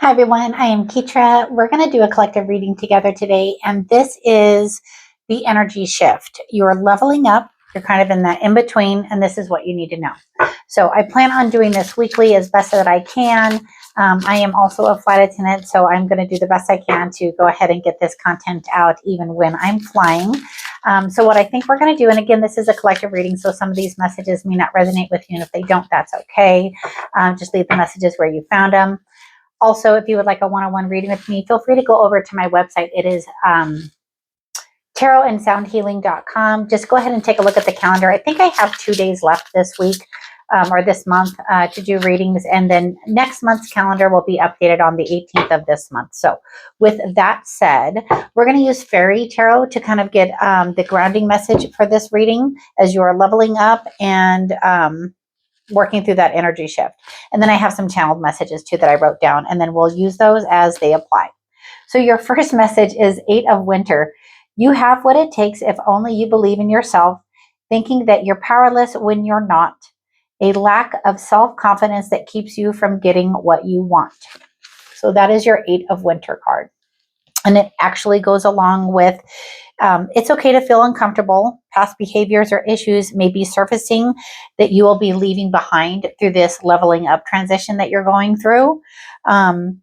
Hi everyone, I am Keetra. We're going to do a collective reading together today, and this is the energy shift. You're leveling up, you're kind of in that in between, and this is what you need to know. So I plan on doing this weekly as best that I can. I am also a flight attendant, so I'm going to do the best I can to go ahead and get this content out even when I'm flying. So what I think we're going to do, and again, this is a collective reading, so some of these messages may not resonate with you, and if they don't, that's okay. Just leave the messages where you found them. Also, if you would like a one-on-one reading with me, feel free to go over to my website. It is tarotandsoundhealing.com. Just go ahead and take a look at the calendar. I think I have 2 days left this week or this month to do readings. And then next month's calendar will be updated on the 18th of this month. So with that said, we're going to use Fairy Tarot to kind of get the grounding message for this reading as you are leveling up and working through that energy shift. And then I have some channeled messages too that I wrote down, and then we'll use those as they apply. So your first message is 8 of Winter. You have what it takes if only you believe in yourself, thinking that you're powerless when you're not. A lack of self-confidence that keeps you from getting what you want. So that is your 8 of Winter card. And it actually goes along with, it's okay to feel uncomfortable. Past behaviors or issues may be surfacing that you will be leaving behind through this leveling up transition that you're going through. And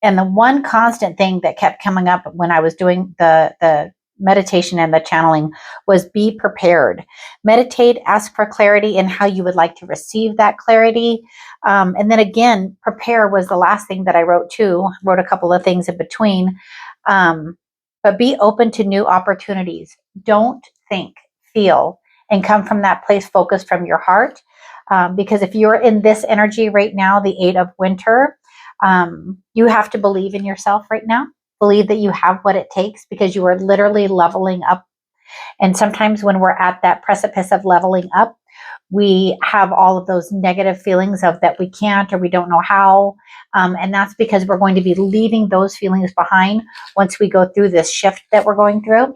the one constant thing that kept coming up when I was doing the meditation and the channeling was be prepared. Meditate, ask for clarity in how you would like to receive that clarity. And then again, prepare was the last thing that I wrote too. Wrote a couple of things in between. But be open to new opportunities. Don't think, feel, and come from that place focused from your heart. Because if you're in this energy right now, the 8 of Winter, you have to believe in yourself right now. Believe that you have what it takes because you are literally leveling up. And sometimes when we're at that precipice of leveling up, we have all of those negative feelings of that we can't or we don't know how. And that's because we're going to be leaving those feelings behind once we go through this shift that we're going through.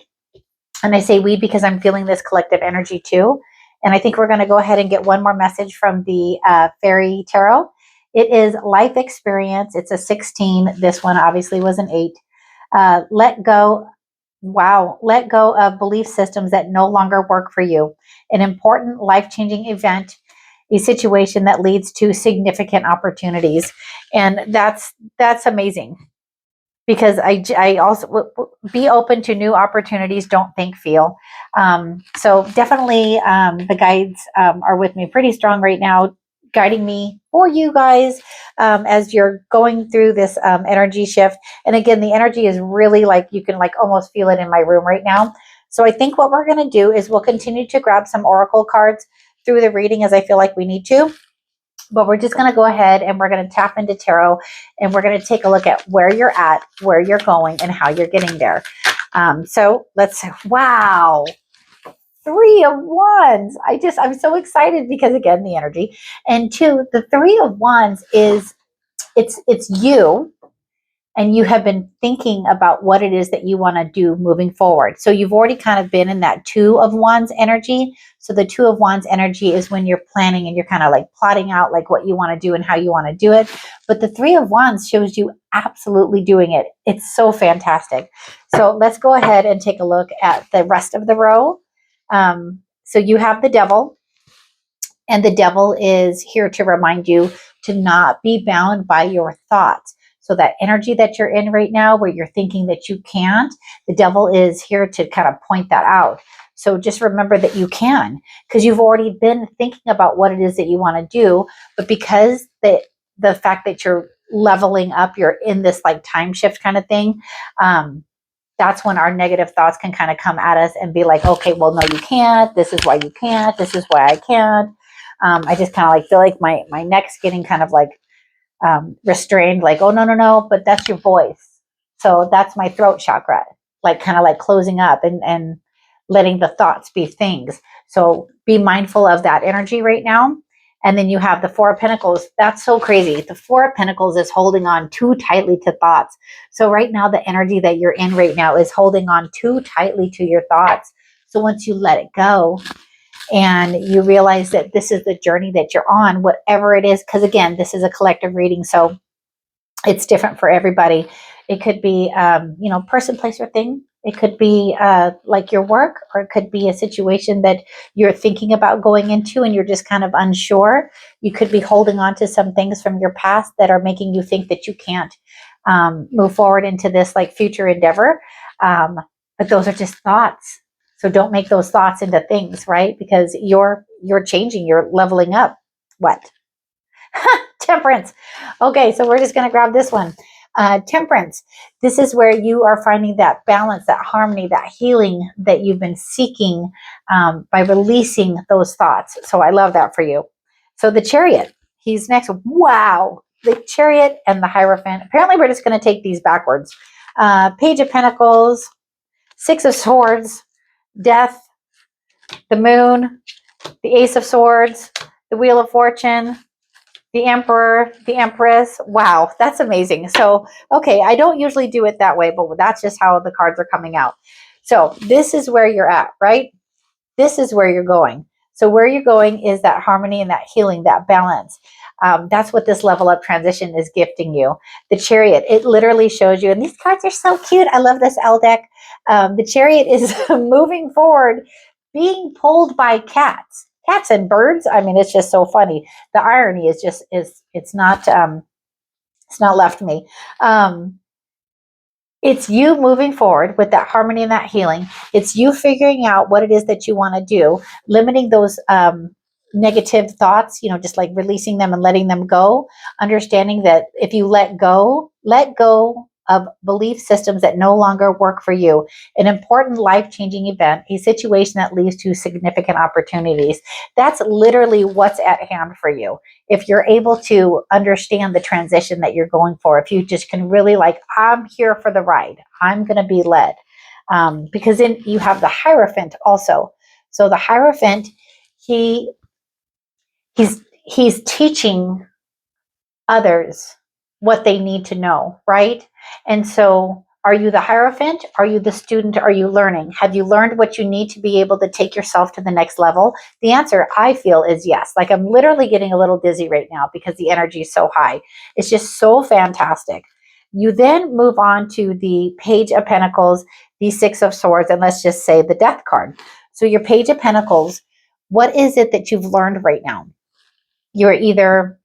And I say we because I'm feeling this collective energy too. And I think we're going to go ahead and get one more message from the Fairy Tarot. It is life experience. It's a 16. This one obviously was an 8. Let go. Wow. Let go of belief systems that no longer work for you. An important life-changing event, a situation that leads to significant opportunities. And that's amazing because I also be open to new opportunities. Don't think, feel. So definitely the guides are with me pretty strong right now, guiding me for you guys as you're going through this energy shift. And again, the energy is really like, you can like almost feel it in my room right now. So I think what we're going to do is we'll continue to grab some oracle cards through the reading as I feel like we need to. But we're just going to go ahead and we're going to tap into tarot and we're going to take a look at where you're at, where you're going, and how you're getting there. So let's, wow. 3 of Wands. I'm so excited because again, the energy. And 2, the 3 of Wands is it's you, and you have been thinking about what it is that you want to do moving forward. So you've already kind of been in that 2 of Wands energy. So the 2 of Wands energy is when you're planning and you're kind of like plotting out like what you want to do and how you want to do it. But the 3 of Wands shows you absolutely doing it. It's so fantastic. So let's go ahead and take a look at the rest of the row. So you have the Devil, and the Devil is here to remind you to not be bound by your thoughts. So that energy that you're in right now where you're thinking that you can't, the Devil is here to kind of point that out. So just remember that you can, because you've already been thinking about what it is that you want to do. But because the fact that you're leveling up, you're in this like time shift kind of thing, that's when our negative thoughts can kind of come at us and be like, okay, well, no, you can't. This is why you can't. This is why I can't. I just kind of like feel like my neck's getting kind of like restrained, like, oh, no, but that's your voice. So that's my throat chakra, like kind of like closing up and letting the thoughts be things. So be mindful of that energy right now. And then you have the 4 of Pentacles. That's so crazy. The 4 of Pentacles is holding on too tightly to thoughts. So right now, the energy that you're in right now is holding on too tightly to your thoughts. So once you let it go and you realize that this is the journey that you're on, whatever it is, because again, this is a collective reading. So It's different for everybody. It could be, person, place, or thing. It could be like your work, or it could be a situation that you're thinking about going into and you're just kind of unsure. You could be holding on to some things from your past that are making you think that you can't move forward into this like future endeavor. But those are just thoughts. So don't make those thoughts into things, right? Because you're changing, you're leveling up. What? Temperance. Okay, so we're just going to grab this one. Temperance. This is where you are finding that balance, that harmony, that healing that you've been seeking by releasing those thoughts. So I love that for you. So the Chariot, he's next. Wow. The Chariot and the Hierophant. Apparently, we're just going to take these backwards. Page of Pentacles, Six of Swords, Death, the Moon, the Ace of Swords, the Wheel of Fortune, the Emperor, the Empress. Wow, that's amazing. So, okay, I don't usually do it that way, but that's just how the cards are coming out. So this is where you're at, right? This is where you're going. So where you're going is that harmony and that healing, that balance. That's what this level up transition is gifting you. The Chariot, it literally shows you, and these cards are so cute. I love this L deck. The Chariot is moving forward, being pulled by cats and birds. I mean, it's just so funny. The irony is just it's not left me. It's you moving forward with that harmony and that healing. It's you figuring out what it is that you want to do, limiting those negative thoughts, just like releasing them and letting them go, understanding that if you let go of belief systems that no longer work for you, an important life-changing event, a situation that leads to significant opportunities. That's literally what's at hand for you. If you're able to understand the transition that you're going for, if you just can really I'm here for the ride, I'm going to be led. Because then you have the Hierophant also. So the Hierophant, he's teaching others what they need to know, right? And so are you the Hierophant? Are you the student? Are you learning? Have you learned what you need to be able to take yourself to the next level? The answer, I feel, is yes. Like I'm literally getting a little dizzy right now because the energy is so high. It's just so fantastic. You then move on to the Page of Pentacles, the Six of Swords, and let's just say the Death card. So your Page of Pentacles, what is it that you've learned right now? You're either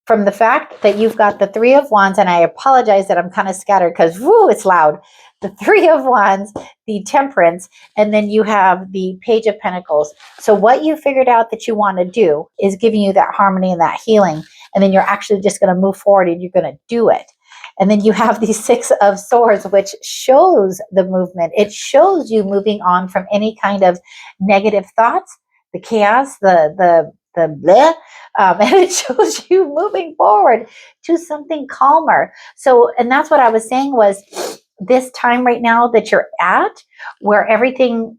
from the fact that you've got the Three of Wands, and I apologize that I'm kind of scattered because, whoo, it's loud. The Three of Wands, the Temperance, and then you have the Page of Pentacles. So what you figured out that you want to do is giving you that harmony and that healing, and then you're actually just going to move forward and you're going to do it. And then you have the Six of Swords, which shows the movement. It shows you moving on from any kind of negative thoughts, the chaos, the bleh, and it shows you moving forward to something calmer. So, and that's what I was saying was this time right now that you're at, where everything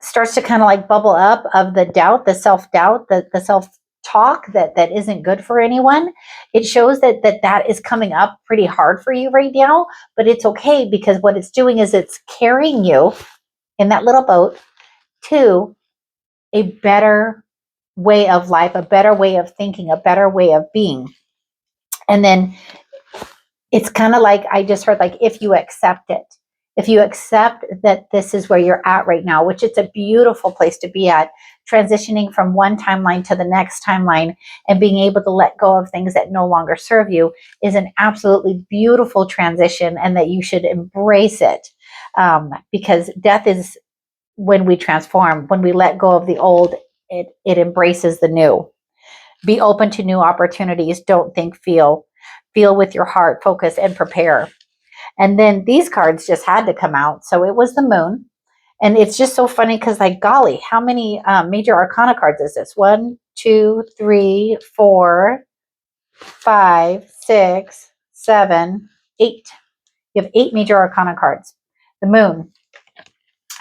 starts to kind of like bubble up of the doubt, the self-doubt, the self-talk that isn't good for anyone. It shows that is coming up pretty hard for you right now, but it's okay because what it's doing is it's carrying you in that little boat to a better way of life, a better way of thinking, a better way of being. And then it's kind of like I just heard, like, if you accept it, if you accept that this is where you're at right now, which it's a beautiful place to be at, transitioning from one timeline to the next timeline and being able to let go of things that no longer serve you is an absolutely beautiful transition, and that you should embrace it. Because death is when we transform, when we let go of the old, it embraces the new. Be open to new opportunities. Don't think, feel. Feel with your heart, focus, and prepare. And then these cards just had to come out. So it was the Moon. And it's just so funny because, like, golly, how many major arcana cards is this? 1, 2, 3, 4, 5, 6, 7, 8. You have 8 major arcana cards. The Moon.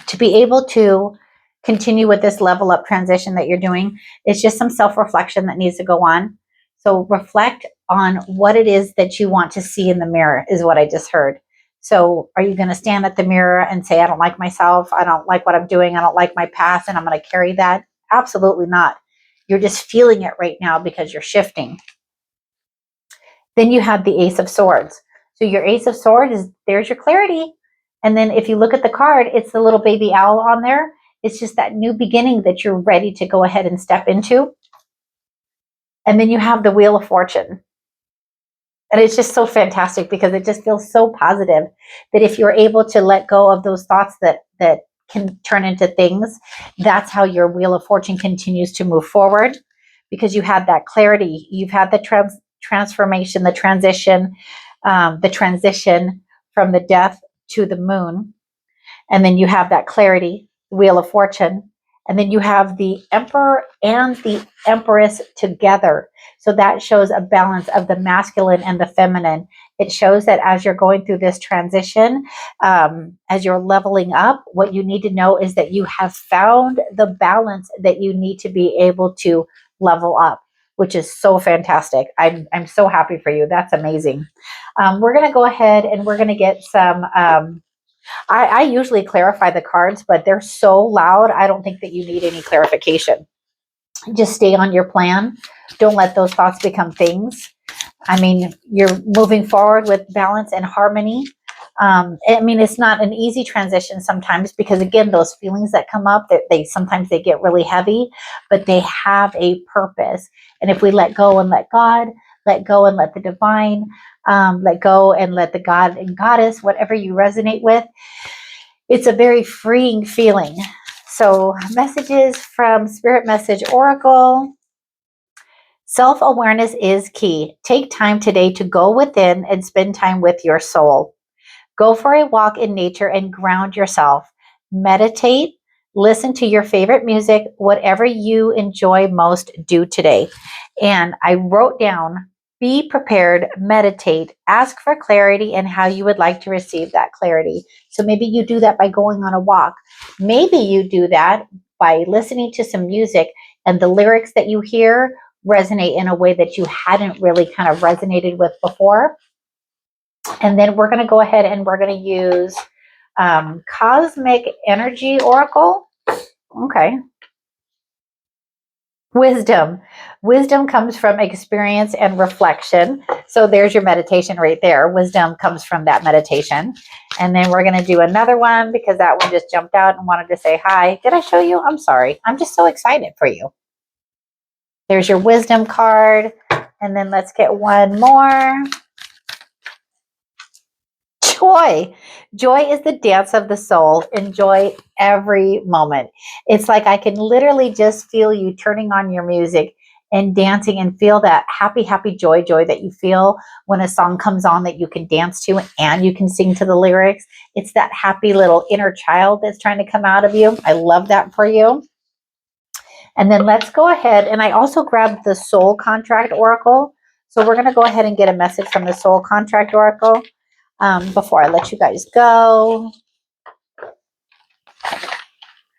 To be able to continue with this level up transition that you're doing, it's just some self-reflection that needs to go on. So reflect on what it is that you want to see in the mirror is what I just heard. So are you going to stand at the mirror and say, I don't like myself, I don't like what I'm doing, I don't like my past, and I'm going to carry that? Absolutely not. You're just feeling it right now because you're shifting. Then you have the Ace of Swords. So your Ace of Swords is, there's your clarity. And then if you look at the card, it's the little baby owl on there. It's just that new beginning that you're ready to go ahead and step into. And then you have the Wheel of Fortune. And it's just so fantastic because it just feels so positive that if you're able to let go of those thoughts that can turn into things, that's how your Wheel of Fortune continues to move forward, because you had that clarity. You've had the transformation, the transition from the death to the moon. And then you have that clarity, Wheel of Fortune. And then you have the Emperor and the Empress together. So that shows a balance of the masculine and the feminine. It shows that as you're going through this transition, as you're leveling up, what you need to know is that you have found the balance that you need to be able to level up, which is so fantastic. I'm so happy for you. That's amazing. We're going to go ahead and we're going to get some... I usually clarify the cards, but they're so loud, I don't think that you need any clarification. Just stay on your plan. Don't let those thoughts become things. I mean, you're moving forward with balance and harmony. I mean, it's not an easy transition sometimes because, again, those feelings that come up, that sometimes they get really heavy, but they have a purpose. And if we let go and let God, let go and let the divine, let go and let the God and Goddess, whatever you resonate with, it's a very freeing feeling. So messages from Spirit Message Oracle. Self-awareness is key. Take time today to go within and spend time with your soul. Go for a walk in nature and ground yourself. Meditate, listen to your favorite music, whatever you enjoy most, do today. And I wrote down, be prepared, meditate, ask for clarity and how you would like to receive that clarity. So maybe you do that by going on a walk. Maybe you do that by listening to some music and the lyrics that you hear resonate in a way that you hadn't really kind of resonated with before. And then we're going to go ahead and we're going to use Cosmic Energy Oracle. Okay. Wisdom. Wisdom comes from experience and reflection. So there's your meditation right there. Wisdom comes from that meditation. And then we're going to do another one because that one just jumped out and wanted to say hi. Did I show you? I'm sorry. I'm just so excited for you. There's your wisdom card. And then let's get one more. Joy. Joy is the dance of the soul. Enjoy every moment. It's like I can literally just feel you turning on your music and dancing and feel that happy, happy joy that you feel when a song comes on that you can dance to and you can sing to the lyrics. It's that happy little inner child that's trying to come out of you. I love that for you. And then let's go ahead. And I also grabbed the Soul Contract Oracle. So we're going to go ahead and get a message from the Soul Contract Oracle. Before I let you guys go.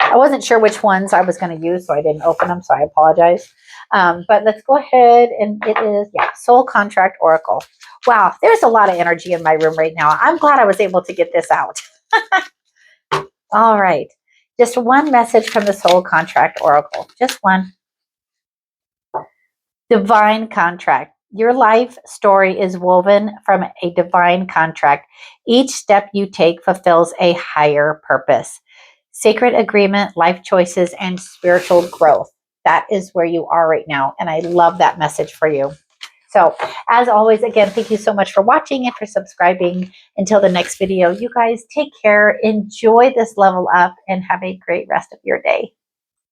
I wasn't sure which ones I was going to use, so I didn't open them, so I apologize. But let's go ahead, and it is, Soul Contract Oracle. Wow, there's a lot of energy in my room right now. I'm glad I was able to get this out. All right, just one message from the Soul Contract Oracle, just one. Divine Contract. Your life story is woven from a divine contract. Each step you take fulfills a higher purpose. Sacred agreement, life choices, and spiritual growth. That is where you are right now. And I love that message for you. So as always, again, thank you so much for watching and for subscribing. Until the next video, you guys take care, enjoy this level up, and have a great rest of your day.